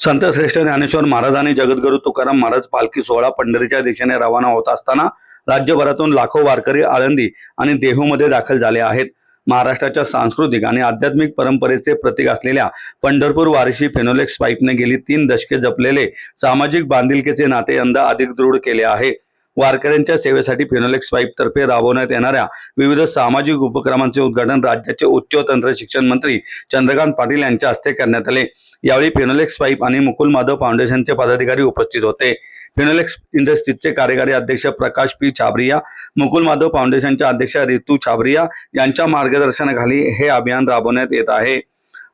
संतश्रेष्ठ ज्ञानेश्वर महाराज आणि जगद्गुरू तुकाराम महाराज पालखी सोहळा पंढरीच्या दिशेने रवाना होत असताना राज्यभरातून लाखो वारकरी आळंदी आणि देहूमध्ये दाखल झाले आहेत. महाराष्ट्राच्या सांस्कृतिक आणि आध्यात्मिक परंपरेचे प्रतीक असलेल्या पंढरपूर वारीशी फिनोलेक्स पाईपने गेली 3 दशके जपलेले सामाजिक बांधिलकीचे नाते यंदा अधिक दृढ केले आहे. वारकऱ्यांच्या सेवेसाठी फिनोलेक्स पाईप तर्फे राबवण्यात येणाऱ्या विविध सामाजिक उपक्रमांचे उद्घाटन राज्याचे उच्च व तंत्र शिक्षण मंत्री चंद्रकांत पाटील यांच्या हस्ते करण्यात आले. यावेळी फिनोलेक्स पाईप आणि मुकुल माधव फाउंडेशनचे पदाधिकारी उपस्थित होते. फिनोलेक्स इंडस्ट्रीजचे कार्यकारी अध्यक्ष प्रकाश पी छाबरिया, मुकुल माधव फाउंडेशनच्या अध्यक्ष रितू छाबरिया यांच्या मार्गदर्शनाखाली हे अभियान राबवण्यात येत आहे.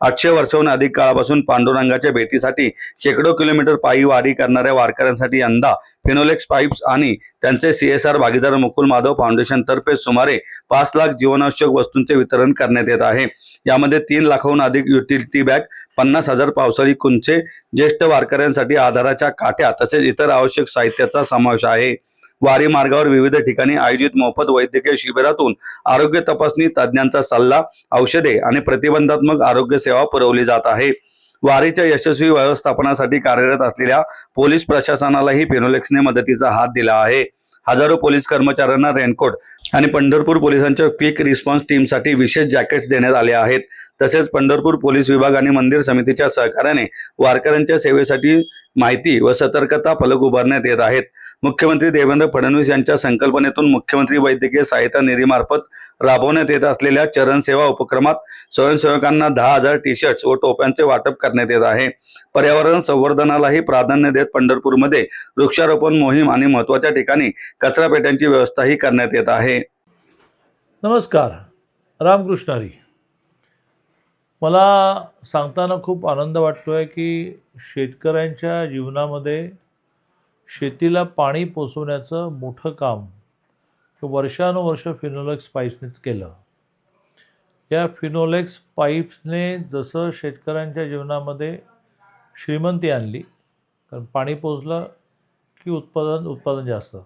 800 वर्षांहून अधिक काळापासून पांडुरंगाच्या भेटीसाठी शेकडो किलोमीटर पायी वारी करणाऱ्या वारकऱ्यांसाठी यंदा फिनोलेक्स पाईप्स आणि त्यांचे CSR भागीदार मुकुल माधव फाउंडेशन तर्फे सुमारे 5 लाख जीवनावश्यक वस्तूंचे वितरण करण्यात येत आहे. यामध्ये 3 लाखाहून अधिक युटिलिटी बॅग, 50,000 पावसाळी कुंचे, ज्येष्ठ वारकऱ्यांसाठी आधाराच्या काठ्या तसेच इतर आवश्यक साहित्याचा समावेश आहे. वारी मार्गावर विविध ठिकाणी आयोजित मोफत वैद्यकीय शिबिरातून आरोग्य तपासणी, तज्ज्ञांचा सल्ला, औषधे आणि प्रतिबंधात्मक आरोग्य सेवा पुरवली जात आहे. वारीच्या यशस्वी व्यवस्थापनासाठी कार्यरत असलेल्या पोलीस प्रशासनालाही फिनोलेक्सने मदतीचा हात दिला आहे. हजारो पोलीस कर्मचाऱ्यांना रेनकोट आणि पंढरपूर पोलिसांच्या क्विक रिस्पॉन्स टीमसाठी विशेष जॅकेट्स देण्यात आले आहेत. तसेच पंढरपूर पोलीस विभाग आणि मंदिर समितीच्या सहकार्याने वारकऱ्यांच्या सेवेसाठी माहिती व सतर्कता फलक उभारण्यात येत आहेत. मुख्यमंत्री देवेंद्र फडणवीस यांच्या संकल्पनेतून मुख्यमंत्री वैद्यकीय सहायता निधीमार्फत राबवण्यात येत असलेल्या चरण सेवा उपक्रमात स्वयंसेवकांना 10,000 टी-शर्ट्स व टोप्यांचे वाटप करण्यात येत आहे. पर्यावरण संवर्धनालाही प्राधान्य देत पंढरपूरमध्ये वृक्षारोपण मोहीम आणि महत्त्वाच्या ठिकाणी कचरापेट्यांची व्यवस्थाही करण्यात येत आहे. नमस्कार, रामकृष्ण हरी. मला सांगताना खूप आनंद वाटतो आहे की शेतकऱ्यांच्या जीवनामध्ये शेतीला पाणी पोचवण्याचं मोठं काम वर्षानुवर्ष फिनोलेक्स पाईप्सनेच केलं. या फिनोलेक्स पाईप्सने जसं शेतकऱ्यांच्या जीवनामध्ये श्रीमंती आणली, कारण पाणी पोचलं की उत्पादन जास्त,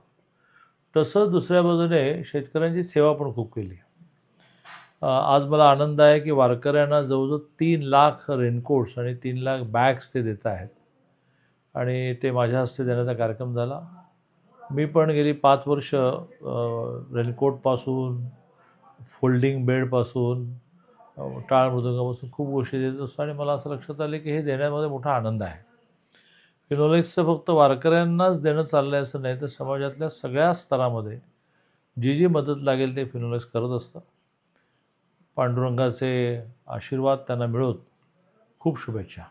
तसं दुसऱ्या बाजूने शेतकऱ्यांची सेवा पण खूप केली. आज मला आनंद आहे की वारकऱ्यांना जवळजवळ 3 लाख रेनकोट्स आणि 3 लाख बॅग्स ते देत आहेत आणि ते माझ्या हस्ते देण्याचा कार्यक्रम झाला. मी पण गेली 5 वर्ष रेनकोटपासून, फोल्डिंग बेडपासून, टाळ मृदंगापासून खूप गोष्टी देत असतो आणि मला असं लक्षात आलं की हे देण्यामध्ये मोठा आनंद आहे. फिनोलेक्सचं फक्त वारकऱ्यांनाच देणं चाललं आहे असं नाही, तर समाजातल्या सगळ्या स्तरामध्ये जी मदत लागेल ते फिनोलेक्स करत असतं. पांडुरंगाचे आशीर्वाद त्यांना मिळोत. खूप शुभेच्छा.